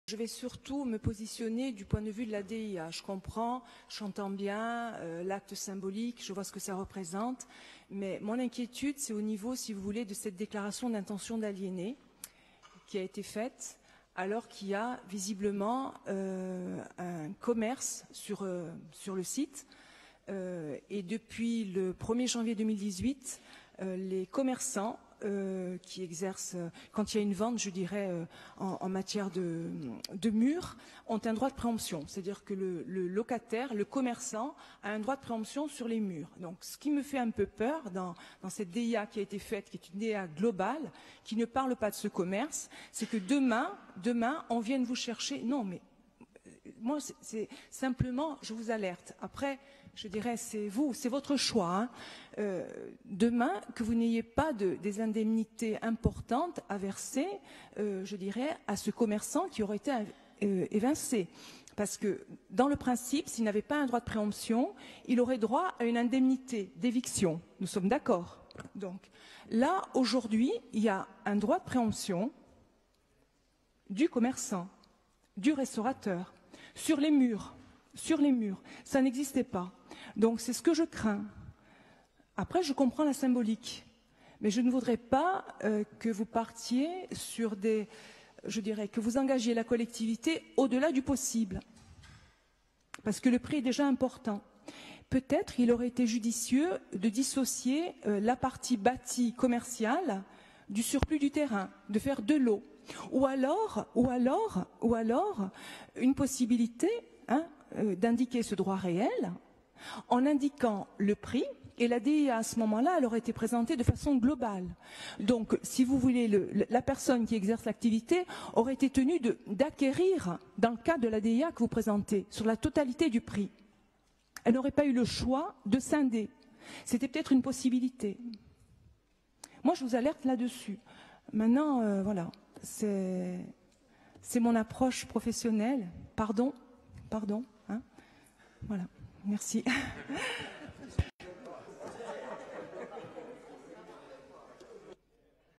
Je vais surtout me positionner du point de vue de la DIA. Je comprends, j'entends bien l'acte symbolique, je vois ce que ça représente, mais mon inquiétude, c'est au niveau, si vous voulez, de cette déclaration d'intention d'aliéner qui a été faite alors qu'il y a visiblement un commerce sur le site. Et depuis le 1er janvier 2018, les commerçants qui exercent, quand il y a une vente, je dirais, en matière de murs, ont un droit de préemption. C'est-à-dire que le locataire, le commerçant, a un droit de préemption sur les murs. Donc, ce qui me fait un peu peur dans cette DIA qui a été faite, qui est une DIA globale, qui ne parle pas de ce commerce, c'est que demain, on vienne vous chercher. Non, mais moi, c'est simplement, je vous alerte. Après, je dirais, c'est votre choix. Hein. Demain, que vous n'ayez pas des indemnités importantes à verser, je dirais, à ce commerçant qui aurait été évincé. Parce que, dans le principe, s'il n'avait pas un droit de préemption, il aurait droit à une indemnité d'éviction. Nous sommes d'accord. Donc, là, aujourd'hui, il y a un droit de préemption du commerçant, du restaurateur, sur les murs. Ça n'existait pas. Donc c'est ce que je crains. Après, je comprends la symbolique, mais je ne voudrais pas que vous partiez sur je dirais, que vous engagiez la collectivité au-delà du possible, parce que le prix est déjà important. Peut-être il aurait été judicieux de dissocier la partie bâtie commerciale du surplus du terrain, de faire de l'eau. Ou alors, une possibilité d'indiquer ce droit réel en indiquant le prix, et la DIA à ce moment-là, elle aurait été présentée de façon globale. Donc, si vous voulez, la personne qui exerce l'activité aurait été tenue d'acquérir, dans le cadre de la DIA que vous présentez, sur la totalité du prix. Elle n'aurait pas eu le choix de scinder. C'était peut-être une possibilité. Moi, je vous alerte là-dessus. Maintenant, voilà, c'est mon approche professionnelle. Pardon, hein. Voilà, merci.